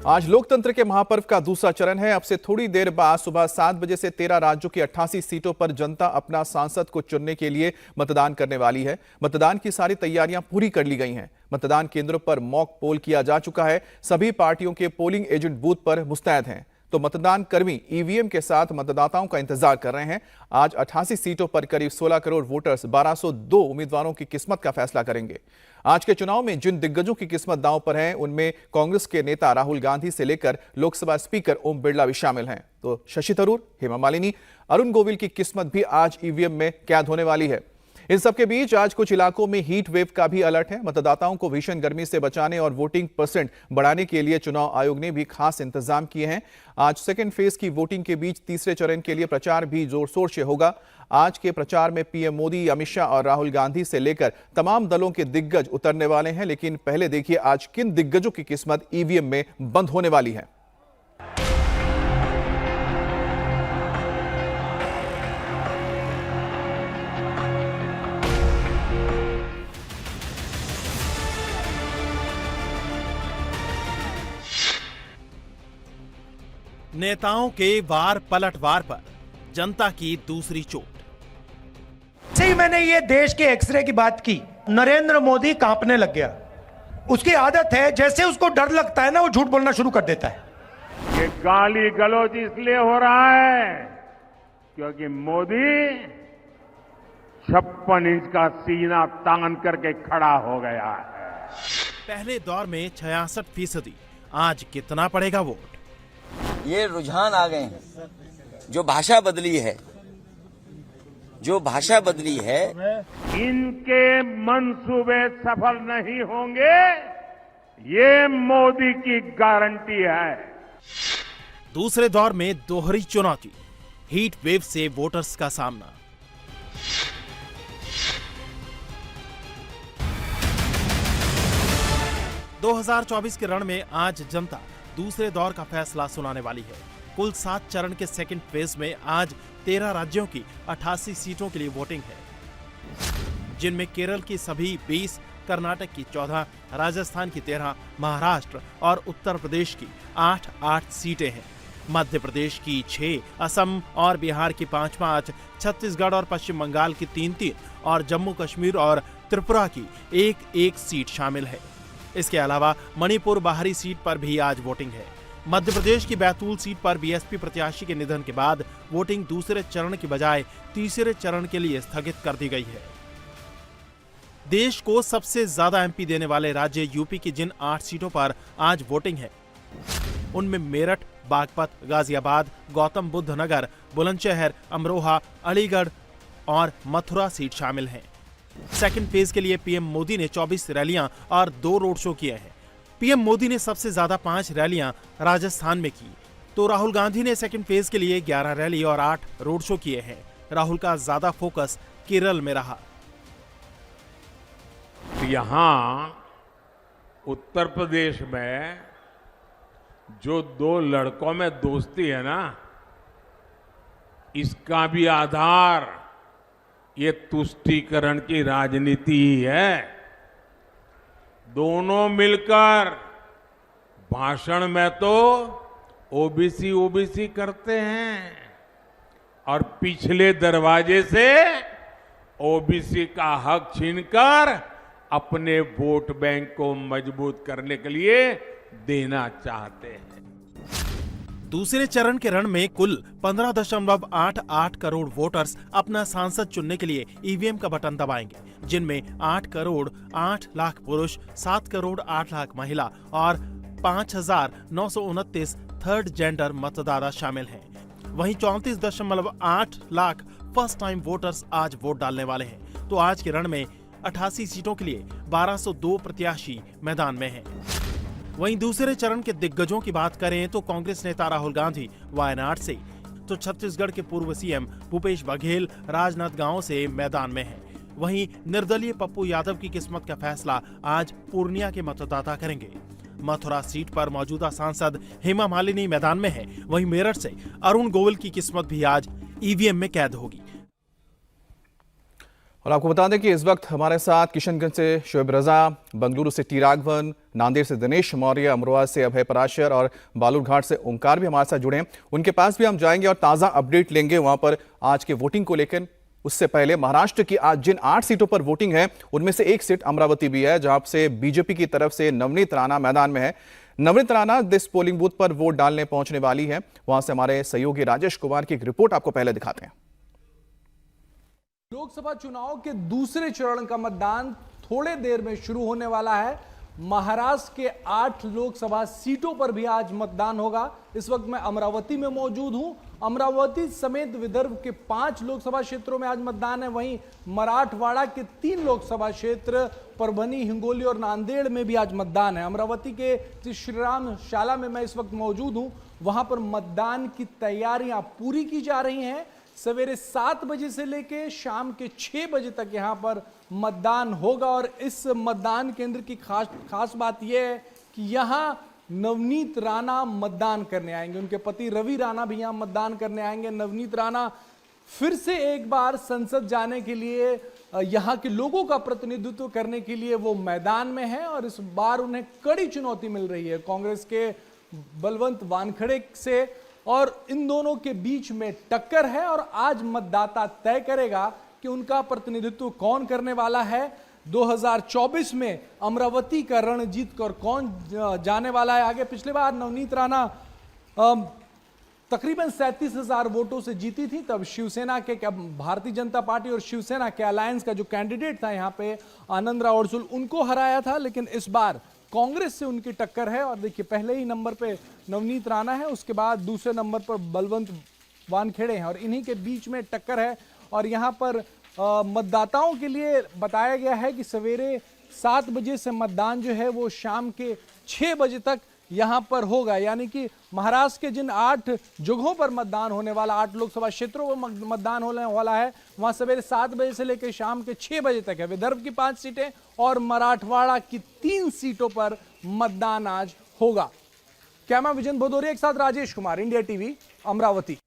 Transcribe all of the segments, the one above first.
आज लोकतंत्र के महापर्व का दूसरा चरण है। अब से थोड़ी देर बाद सुबह 7 बजे से 13 राज्यों की 88 सीटों पर जनता अपना सांसद को चुनने के लिए मतदान करने वाली है। मतदान की सारी तैयारियां पूरी कर ली गई हैं। मतदान केंद्रों पर मॉक पोल किया जा चुका है। सभी पार्टियों के पोलिंग एजेंट बूथ पर मुस्तैद हैं, तो मतदान कर्मी ईवीएम के साथ मतदाताओं का इंतजार कर रहे हैं। आज 88 सीटों पर करीब 16 करोड़ वोटर्स 1202 उम्मीदवारों की किस्मत का फैसला करेंगे। आज के चुनाव में जिन दिग्गजों की किस्मत दांव पर है, उनमें कांग्रेस के नेता राहुल गांधी से लेकर लोकसभा स्पीकर ओम बिरला भी शामिल हैं। तो शशि थरूर, हेमा मालिनी, अरुण गोविल की किस्मत भी आज ईवीएम में कैद होने वाली है। इन सबके बीच आज कुछ इलाकों में हीट वेव का भी अलर्ट है। मतदाताओं को भीषण गर्मी से बचाने और वोटिंग परसेंट बढ़ाने के लिए चुनाव आयोग ने भी खास इंतजाम किए हैं। आज सेकेंड फेज की वोटिंग के बीच तीसरे चरण के लिए प्रचार भी जोर शोर से होगा। आज के प्रचार में पीएम मोदी, अमित शाह और राहुल गांधी से लेकर तमाम दलों के दिग्गज उतरने वाले हैं। लेकिन पहले देखिए आज किन दिग्गजों की किस्मत ईवीएम में बंद होने वाली है। नेताओं के वार पलटवार पर जनता की दूसरी चोट। ही मैंने ये देश के एक्सरे की बात की। नरेंद्र मोदी कांपने लग गया। उसकी आदत है, जैसे उसको डर लगता है ना, वो झूठ बोलना शुरू कर देता है। ये गाली गलौज इसलिए हो रहा है क्योंकि मोदी 56 इंच का सीना तान करके खड़ा हो गया है। पहले दौर में 66%। आज कितना पड़ेगा वोट? ये रुझान आ गए हैं। जो भाषा बदली है, इनके मंसूबे सफल नहीं होंगे, ये मोदी की गारंटी है। दूसरे दौर में दोहरी चुनौती, हीट वेव से वोटर्स का सामना। (2024) के रण में आज जनता दूसरे दौर का फैसला सुनाने वाली है। कुल 7 चरण के सेकंड फेज में आज 13 राज्यों की 88 सीटों के लिए वोटिंग है, जिनमें केरल की सभी 20, कर्नाटक की 14, राजस्थान की 13, महाराष्ट्र और उत्तर प्रदेश की 8 सीटें हैं। मध्य प्रदेश की 6, असम और बिहार की 5, छत्तीसगढ़ और पश्चिम बंगाल की 3 और जम्मू कश्मीर और त्रिपुरा की 1 सीट शामिल है। इसके अलावा मणिपुर बाहरी सीट पर भी आज वोटिंग है। मध्य प्रदेश की बैतूल सीट पर बीएसपी प्रत्याशी के निधन के बाद वोटिंग दूसरे चरण की बजाय तीसरे चरण के लिए स्थगित कर दी गई है। देश को सबसे ज्यादा एमपी देने वाले राज्य यूपी की जिन 8 सीटों पर आज वोटिंग है, उनमें मेरठ, बागपत, गाजियाबाद, गौतम बुद्ध नगर, बुलंदशहर, अमरोहा, अलीगढ़ और मथुरा सीट शामिल हैं। सेकंड फेज के लिए पीएम मोदी ने 24 रैलियां और 2 रोड शो किए हैं। पीएम मोदी ने सबसे ज्यादा 5 रैलियां राजस्थान में की, तो राहुल गांधी ने सेकंड फेज के लिए 11 रैली और 8 रोड शो किए हैं। राहुल का ज्यादा फोकस केरल में रहा। यहां उत्तर प्रदेश में जो 2 लड़कों में दोस्ती है ना, इसका भी आधार ये तुष्टीकरण की राजनीति ही है। दोनों मिलकर भाषण में तो ओबीसी करते हैं और पिछले दरवाजे से ओबीसी का हक छीनकर अपने वोट बैंक को मजबूत करने के लिए देना चाहते हैं। दूसरे चरण के रण में कुल 15.88 करोड़ वोटर्स अपना सांसद चुनने के लिए ईवीएम का बटन दबाएंगे, जिनमें 8 करोड़ 8 लाख पुरुष, 7 करोड़ 8 लाख महिला और 5,929 थर्ड जेंडर मतदाता शामिल हैं। वहीं 34.8 लाख फर्स्ट टाइम वोटर्स आज वोट डालने वाले हैं। तो आज के रण में 88 सीटों के लिए 1202 प्रत्याशी मैदान में हैं। वहीं दूसरे चरण के दिग्गजों की बात करें तो कांग्रेस नेता राहुल गांधी वायनाड से, तो छत्तीसगढ़ के पूर्व सीएम भूपेश बघेल राजनांदगांव से मैदान में हैं। वहीं निर्दलीय पप्पू यादव की किस्मत का फैसला आज पूर्णिया के मतदाता करेंगे। मथुरा सीट पर मौजूदा सांसद हेमा मालिनी मैदान में है। वहीं मेरठ से अरुण गोविल की किस्मत भी आज ईवीएम में कैद होगी। और आपको बता दें कि इस वक्त हमारे साथ किशनगंज से शोएब रजा, बंगलुरु से टी राघवन, नांदेड़ से दिनेश मौर्य, अमरोहा से अभय पराशर और बालूरघाट से ओंकार भी हमारे साथ जुड़े हैं। उनके पास भी हम जाएंगे और ताज़ा अपडेट लेंगे वहां पर आज के वोटिंग को लेकर। उससे पहले महाराष्ट्र की आज जिन 8 सीटों पर वोटिंग है उनमें से एक सीट अमरावती भी है, जहां से बीजेपी की तरफ से नवनीत राणा मैदान में है। Navneet Rana this polling booth पर वोट डालने पहुंचने वाली है। वहां से हमारे सहयोगी राजेश कुमार की एक रिपोर्ट आपको पहले दिखाते हैं। लोकसभा चुनाव के दूसरे चरण का मतदान थोड़े देर में शुरू होने वाला है। महाराष्ट्र के 8 लोकसभा सीटों पर भी आज मतदान होगा। इस वक्त मैं अमरावती में मौजूद हूं। अमरावती समेत विदर्भ के 5 लोकसभा क्षेत्रों में आज मतदान है। वहीं मराठवाड़ा के 3 लोकसभा क्षेत्र परभनी, हिंगोली और नांदेड़ में भी आज मतदान है। अमरावती के जिस श्रीराम शाला में मैं इस वक्त मौजूद हूं, वहां पर मतदान की तैयारियां पूरी की जा रही हैं। सवेरे 7 बजे से लेके शाम के 6 बजे तक यहां पर मतदान होगा। और इस मतदान केंद्र की खास बात यह है कि यहां नवनीत राणा मतदान करने आएंगे। उनके पति रवि राणा भी यहां मतदान करने आएंगे। नवनीत राणा फिर से एक बार संसद जाने के लिए, यहां के लोगों का प्रतिनिधित्व करने के लिए वो मैदान में है। और इस बार उन्हें कड़ी चुनौती मिल रही है कांग्रेस के बलवंत वानखेड़े से। और इन दोनों के बीच में टक्कर है और आज मतदाता तय करेगा कि उनका प्रतिनिधित्व कौन करने वाला है। 2024 में अमरावती का रण जीत कर कौन जाने वाला है आगे। पिछले बार नवनीत राणा तकरीबन 37,000 वोटों से जीती थी। तब शिवसेना के, भारतीय जनता पार्टी और शिवसेना के अलायंस का जो कैंडिडेट था यहाँ पे आनंदराव अडसूल, उनको हराया था। लेकिन इस बार कांग्रेस से उनकी टक्कर है। और देखिए, पहले ही नंबर पे नवनीत राणा है, उसके बाद दूसरे नंबर पर बलवंत वानखेड़े हैं और इन्हीं के बीच में टक्कर है। और यहाँ पर मतदाताओं के लिए बताया गया है कि सवेरे 7 बजे से मतदान जो है वो शाम के 6 बजे तक यहाँ पर होगा। यानी कि महाराष्ट्र के जिन 8 जगहों पर मतदान होने वाला, 8 लोकसभा क्षेत्रों पर मतदान होने वाला है, वहां सवेरे 7 बजे से लेकर शाम के 6 बजे तक है। विदर्भ की 5 सीटें और मराठवाड़ा की 3 सीटों पर मतदान आज होगा। कैमरा विजन भदौरिया के साथ राजेश कुमार, इंडिया टीवी, अमरावती।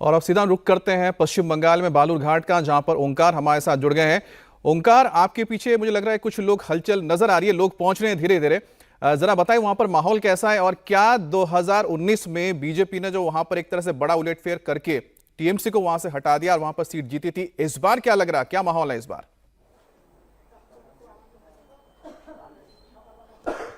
और अब सीधा रुख करते हैं पश्चिम बंगाल में बालूरघाट का, जहां पर ओंकार हमारे साथ जुड़ गए हैं। ओंकार, आपके पीछे मुझे लग रहा है कुछ लोग हलचल नजर आ रही है, लोग पहुंच रहे हैं धीरे धीरे। जरा बताएं वहां पर माहौल कैसा है और क्या 2019 में बीजेपी ने जो वहां पर एक तरह से बड़ा उलटफेर करके टीएमसी को वहां से हटा दिया और वहां पर सीट जीती थी, इस बार क्या लग रहा है, क्या माहौल है इस बार?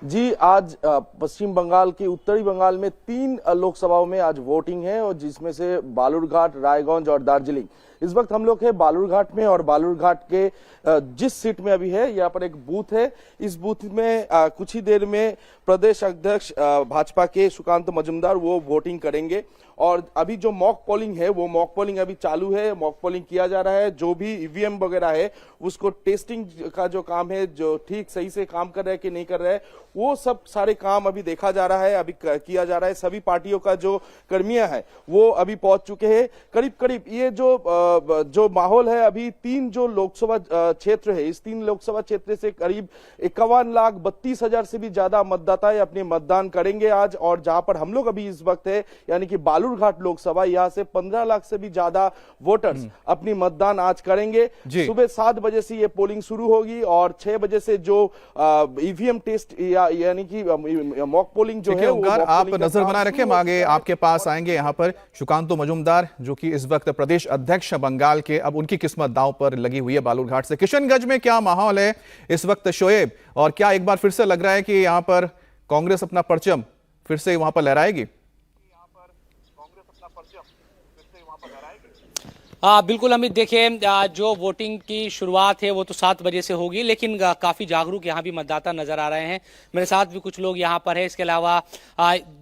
जी, आज पश्चिम बंगाल के उत्तरी बंगाल में 3 लोकसभाओं में आज वोटिंग है और जिसमें से बालूरघाट, रायगंज और दार्जिलिंग। इस वक्त हम लोग हैं बालूरघाट में और बालूरघाट के जिस सीट में अभी है, यहाँ पर एक बूथ है। इस बूथ में कुछ ही देर में प्रदेश अध्यक्ष भाजपा के सुकांत मजूमदार वो वोटिंग करेंगे। और अभी जो मॉक पोलिंग है वो मॉक पोलिंग अभी चालू है, मॉक पोलिंग किया जा रहा है। जो भी ईवीएम वगैरह है उसको टेस्टिंग का जो काम है, जो ठीक सही से काम कर रहा है कि नहीं कर रहा है, वो सब सारे काम अभी देखा जा रहा है, अभी किया जा रहा है। सभी पार्टियों का जो कर्मियां हैं वो अभी पहुंच चुके हैं। करीब करीब ये जो माहौल है, अभी 3 जो लोकसभा क्षेत्र है, इस 3 लोकसभा क्षेत्र से करीब 51,32,000 से भी ज्यादा मतदाता अपने मतदान करेंगे आज। और जहां पर हम लोग अभी इस वक्त है, यानी कि बालूरघाट लोकसभा, यहां से 15 लाख से भी ज्यादा वोटर्स अपनी मतदान आज करेंगे। सुबह 7 बजे से ये पोलिंग शुरू होगी और 6 बजे से जो ईवीएम टेस्ट यानी कि मॉक पोलिंग जो है, आप नजर बनाए रखें, हम आगे आपके पास आएंगे। यहाँ पर सुकांतो मजूमदार जो कि इस वक्त प्रदेश अध्यक्ष बंगाल के, अब उनकी किस्मत दांव पर लगी हुई है बालूरघाट से। किशनगंज में क्या माहौल है इस वक्त शोएब, और क्या एक बार फिर से लग रहा है कि यहाँ पर कांग्रेस अपना परचम फिर से वहां पर लहराएगी? बिल्कुल अमित, देखिए जो वोटिंग की शुरुआत है वो तो 7 बजे से होगी, लेकिन काफ़ी जागरूक यहाँ भी मतदाता नज़र आ रहे हैं। मेरे साथ भी कुछ लोग यहाँ पर है। इसके अलावा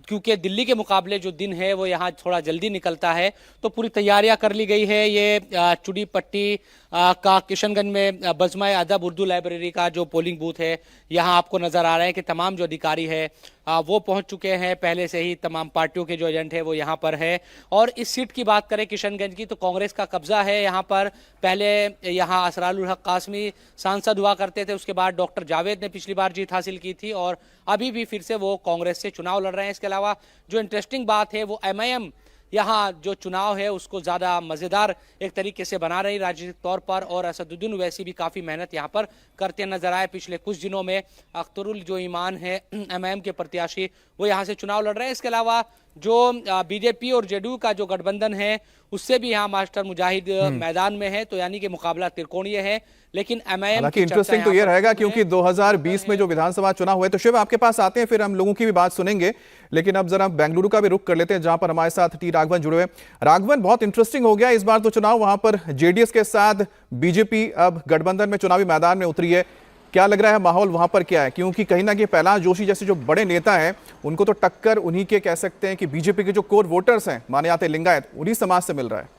क्योंकि दिल्ली के मुकाबले जो दिन है वो यहाँ थोड़ा जल्दी निकलता है, तो पूरी तैयारियाँ कर ली गई है। ये चुड़ी पट्टी का किशनगंज में बजमाए अदब उर्दू लाइब्रेरी का जो पोलिंग बूथ है, यहाँ आपको नज़र आ रहा है कि तमाम जो अधिकारी है वो पहुंच चुके हैं। पहले से ही तमाम पार्टियों के जो एजेंट है वो यहाँ पर है। और इस सीट की बात करें किशनगंज की, तो कांग्रेस का कब्जा है यहाँ पर। पहले यहाँ असरारुल हक कासमी सांसद हुआ करते थे, उसके बाद डॉक्टर जावेद ने पिछली बार जीत हासिल की थी और अभी भी फिर से वो कांग्रेस से चुनाव लड़ रहे हैं। इसके अलावा जो इंटरेस्टिंग बात है वो MIM यहाँ जो चुनाव है उसको ज़्यादा मज़ेदार एक तरीके से बना रही राजनीतिक तौर पर। और असदुद्दीन ओवैसी भी काफ़ी मेहनत यहाँ पर करते नजर आए। पिछले कुछ दिनों में अख्तरुल जो ईमान है एमआईएम के प्रत्याशी, वो यहाँ से चुनाव लड़ रहे हैं। इसके अलावा जो बीजेपी और जेडीयू का जो गठबंधन है उससे भी यहाँ मास्टर मुजाहिद मैदान में है, तो यानी कि मुकाबला त्रिकोणीय है। लेकिन एमआईएम हालांकि इंटरेस्टिंग तो ये रहेगा क्योंकि 2020 में जो विधानसभा चुनाव हुए, तो शिव आपके पास आते हैं, फिर हम लोगों की भी बात सुनेंगे। लेकिन अब जरा बेंगलुरु का भी रुख कर लेते हैं, जहां पर हमारे साथ टी राघवन जुड़े हुए। राघवन, बहुत इंटरेस्टिंग हो गया इस बार तो चुनाव, वहां पर जेडीएस के साथ बीजेपी अब गठबंधन में चुनावी मैदान में उतरी है। क्या लग रहा है माहौल वहां पर क्या है? क्योंकि कहीं ना कहीं प्रहलाद जोशी जैसे जो बड़े नेता हैं उनको तो टक्कर उन्हीं के कह सकते हैं कि बीजेपी के जो कोर वोटर्स हैं माने जाते लिंगायत, उन्हीं समाज से मिल रहा है।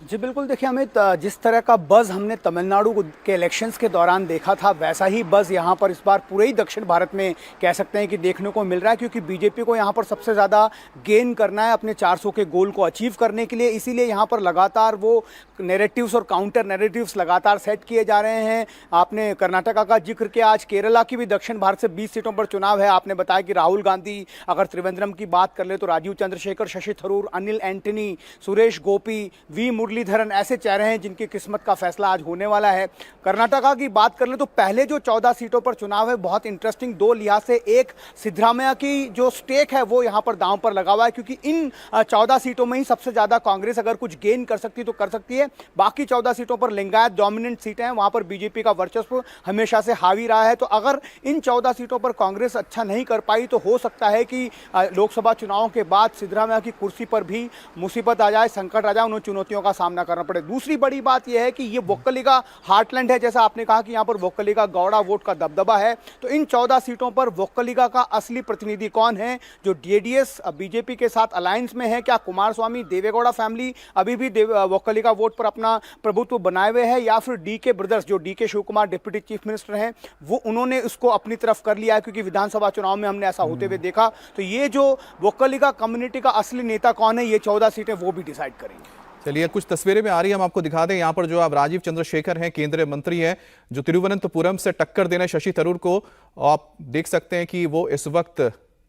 जी बिल्कुल, देखिए अमित, जिस तरह का बज़ हमने तमिलनाडु के इलेक्शंस के दौरान देखा था, वैसा ही बज़ यहाँ पर इस बार पूरे ही दक्षिण भारत में कह सकते हैं कि देखने को मिल रहा है। क्योंकि बीजेपी को यहाँ पर सबसे ज़्यादा गेन करना है अपने 400 के गोल को अचीव करने के लिए। इसीलिए यहाँ पर लगातार वो नैरेटिव्स और काउंटर नैरेटिव्स लगातार सेट किए जा रहे हैं। आपने कर्नाटका का जिक्र किया, आज केरला की भी दक्षिण भारत से 20 सीटों पर चुनाव है। आपने बताया कि राहुल गांधी, अगर त्रिवेंद्रम की बात कर ले तो राजीव चंद्रशेखर, शशि थरूर, अनिल एंटनी, सुरेश गोपी, वी मुरलीधरन ऐसे चेहरे हैं जिनकी किस्मत का फैसला आज होने वाला है। कर्नाटका की बात कर ले तो पहले जो 14 सीटों पर चुनाव है बहुत इंटरेस्टिंग दो लिहाज से। एक, सिद्धरामैया की जो स्टेक है वो यहाँ पर दांव पर लगा हुआ है, क्योंकि इन 14 सीटों में ही सबसे ज्यादा कांग्रेस अगर कुछ गेन कर सकती तो कर सकती है। बाकी 14 सीटों पर लिंगायत डोमिनेंट सीटें हैं, वहां पर बीजेपी का वर्चस्व हमेशा से हावी रहा है। तो अगर इन 14 सीटों पर कांग्रेस अच्छा नहीं कर पाई तो हो सकता है कि लोकसभा चुनावों के बाद सिद्धरामैया की कुर्सी पर भी मुसीबत आ जाए, संकट आ जाए, उन्हें चुनौतियों का सामना करना पड़े। दूसरी बड़ी बात यह है कि ये वोक्कलिगा हार्टलैंड है, जैसा आपने कहा कि यहां पर वोक्कलिगा गौड़ा वोट का दबदबा है। तो इन 14 सीटों पर वोक्कलिगा का असली प्रतिनिधि कौन है? जो जेडीएस बीजेपी के साथ अलायंस में है, क्या कुमारस्वामी देवेगौड़ा फैमिली अभी भी वोक्कलिगा वोट पर अपना प्रभुत्व बनाए हुए है, या फिर डीके ब्रदर्स, जो DK Shivakumar deputy chief minister हैं, वो उन्होंने उसको अपनी तरफ कर लिया है? क्योंकि विधानसभा चुनाव में हमने ऐसा होते हुए देखा। तो ये जो वोक्कलिगा कम्युनिटी का असली नेता कौन है, ये 14 सीटें वो भी डिसाइड करेंगे। चलिए, कुछ तस्वीरें में आ रही है, हम आपको दिखा दें। यहाँ पर जो आप राजीव चंद्रशेखर हैं, केंद्रीय मंत्री हैं, जो तिरुवनंतपुरम से टक्कर देने शशि थरूर को, आप देख सकते हैं कि वो इस वक्त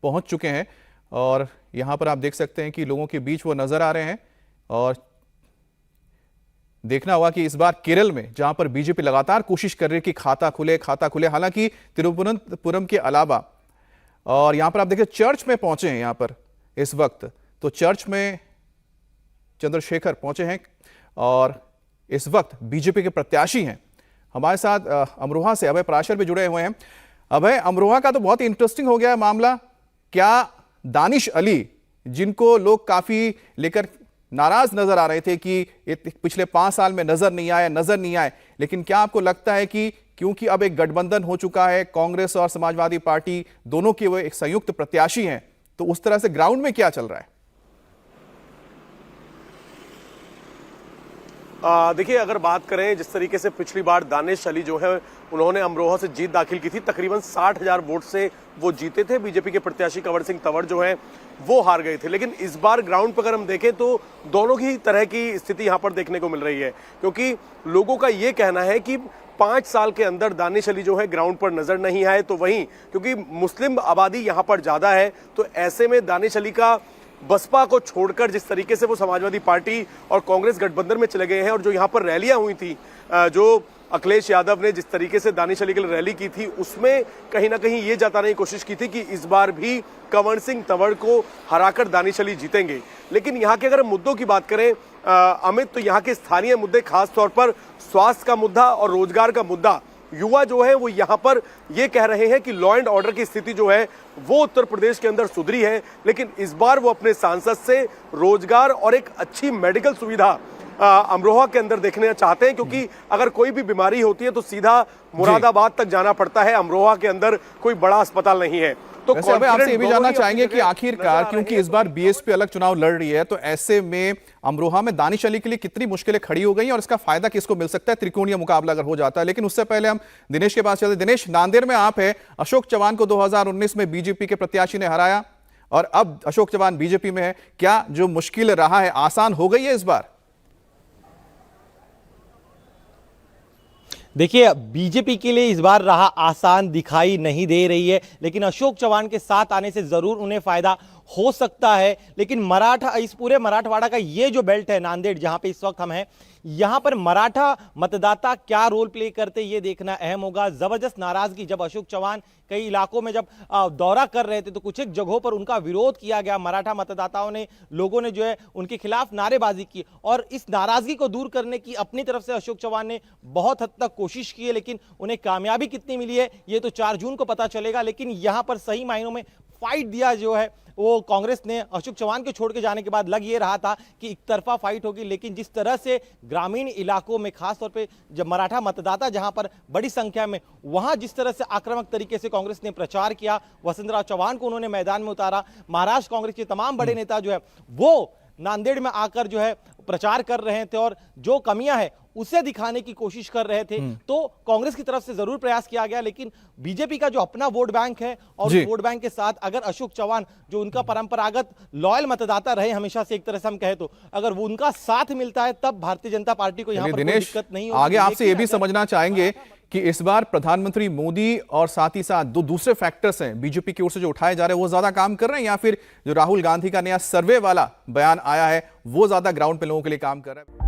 पहुंच चुके हैं। और यहाँ पर आप देख सकते हैं कि लोगों के बीच वो नजर आ रहे हैं। और देखना होगा कि इस बार केरल में, जहां पर बीजेपी लगातार कोशिश कर रही है कि खाता खुले, हालांकि तिरुवनंतपुरम के अलावा, और यहां पर आप देखिए चर्च में पहुंचे हैं यहां पर इस वक्त, तो चर्च में चंद्रशेखर पहुंचे हैं और इस वक्त बीजेपी के प्रत्याशी हैं। हमारे साथ अमरोहा से अभय पराशर भी जुड़े हुए हैं। अभय, अमरोहा का तो बहुत ही इंटरेस्टिंग हो गया है मामला। क्या दानिश अली, जिनको लोग काफी लेकर नाराज नजर आ रहे थे कि पिछले 5 साल में नजर नहीं आए, लेकिन क्या आपको लगता है कि क्योंकि अब एक गठबंधन हो चुका है, कांग्रेस और समाजवादी पार्टी दोनों के वो एक संयुक्त प्रत्याशी हैं, तो उस तरह से ग्राउंड में क्या चल रहा है? देखिए, अगर बात करें जिस तरीके से पिछली बार दानिश अली जो है उन्होंने अमरोहा से जीत दाखिल की थी, तकरीबन 60,000 वोट से वो जीते थे। बीजेपी के प्रत्याशी कंवर सिंह तंवर जो हैं वो हार गए थे। लेकिन इस बार ग्राउंड पर अगर हम देखें तो दोनों ही तरह की स्थिति यहाँ पर देखने को मिल रही है, क्योंकि लोगों का ये कहना है कि 5 साल के अंदर दानिश अली जो है ग्राउंड पर नजर नहीं आए। तो वहीं क्योंकि मुस्लिम आबादी यहाँ पर ज्यादा है, तो ऐसे में दानिश अली का बसपा को छोड़कर जिस तरीके से वो समाजवादी पार्टी और कांग्रेस गठबंधन में चले गए हैं, और जो यहाँ पर रैलियां हुई थी, जो अखिलेश यादव ने जिस तरीके से दानिश अली के लिए रैली की थी, उसमें कहीं ना कहीं ये जताने की कोशिश की थी कि इस बार भी कंवर सिंह तंवर को हराकर दानिश अली जीतेंगे। लेकिन यहाँ के अगर मुद्दों की बात करें अमित, तो यहाँ के स्थानीय मुद्दे, खासतौर पर स्वास्थ्य का मुद्दा और रोजगार का मुद्दा, युवा जो है वो यहाँ पर ये कह रहे हैं कि लॉ एंड ऑर्डर की स्थिति जो है वो उत्तर प्रदेश के अंदर सुधरी है, लेकिन इस बार वो अपने सांसद से रोजगार और एक अच्छी मेडिकल सुविधा अमरोहा के अंदर देखना चाहते हैं, क्योंकि अगर कोई भी बीमारी होती है तो सीधा मुरादाबाद तक जाना पड़ता है, अमरोहा के अंदर कोई बड़ा अस्पताल नहीं है। तो आपसे ये भी जानना चाहेंगे कि आखिरकार, क्योंकि इस बार बीएसपी अलग चुनाव लड़ रही है, तो ऐसे में अमरोहा में दानिश अली के लिए कितनी मुश्किलें खड़ी हो गई और इसका फायदा किसको मिल सकता है त्रिकोणीय मुकाबला अगर हो जाता है? लेकिन उससे पहले हम दिनेश के पास चलते। दिनेश, नांदेड़ में आप है, अशोक चौहान को 2019 में बीजेपी के प्रत्याशी ने हराया और अब अशोक चौहान बीजेपी में है। क्या जो मुश्किल रहा है आसान हो गई है इस बार? देखिए, बीजेपी के लिए इस बार राह आसान दिखाई नहीं दे रही है, लेकिन अशोक चव्हाण के साथ आने से जरूर उन्हें फायदा हो सकता है। लेकिन इस पूरे मराठवाड़ा का ये जो बेल्ट है नांदेड़, जहां पे इस वक्त हम हैं, यहां पर मराठा मतदाता क्या रोल प्ले करते ये देखना अहम होगा। जबरदस्त नाराजगी जब अशोक चव्हाण कई इलाकों में जब दौरा कर रहे थे तो कुछ एक जगहों पर उनका विरोध किया गया, मराठा मतदाताओं ने, लोगों ने जो है उनके खिलाफ नारेबाजी की, और इस नाराजगी को दूर करने की अपनी तरफ से अशोक चव्हाण ने बहुत हद तक कोशिश की है। लेकिन उन्हें कामयाबी कितनी मिली है ये तो 4 जून को पता चलेगा। लेकिन यहां पर सही मायनों में फाइट दिया जो है वो कांग्रेस ने अशोक चव्हाण के छोड़ के जाने के बाद लग ये रहा था कि एक तरफा फाइट होगी। लेकिन जिस तरह से ग्रामीण इलाकों में, खासतौर पे जब मराठा मतदाता जहां पर बड़ी संख्या में, वहां जिस तरह से आक्रामक तरीके से कांग्रेस ने प्रचार किया, वसुंधरा चव्हाण को उन्होंने मैदान में उतारा, महाराष्ट्र कांग्रेस के तमाम बड़े नेता जो है वो नांदेड़ में आकर जो है प्रचार कर रहे थे और जो कमियां हैं उसे दिखाने की कोशिश कर रहे थे। तो कांग्रेस की तरफ से जरूर प्रयास किया गया, लेकिन बीजेपी का जो अपना वोट बैंक है और उस वोट बैंक के साथ अगर अशोक चव्हाण, जो उनका परंपरागत लॉयल मतदाता रहे हमेशा से, एक तरह से हम कहें तो, अगर वो उनका साथ मिलता है तब भारतीय जनता पार्टी को यहां पर कोई दिक्कत नहीं होगी। आगे आपसे ये भी समझना चाहेंगे कि इस बार प्रधानमंत्री मोदी और साथ ही साथ 2 दूसरे फैक्टर्स हैं बीजेपी की ओर से जो उठाए जा रहे हैं, वो ज्यादा काम कर रहे हैं, या फिर जो राहुल गांधी का नया सर्वे वाला बयान आया है वो ज्यादा ग्राउंड पे लोगों के लिए काम कर रहा है?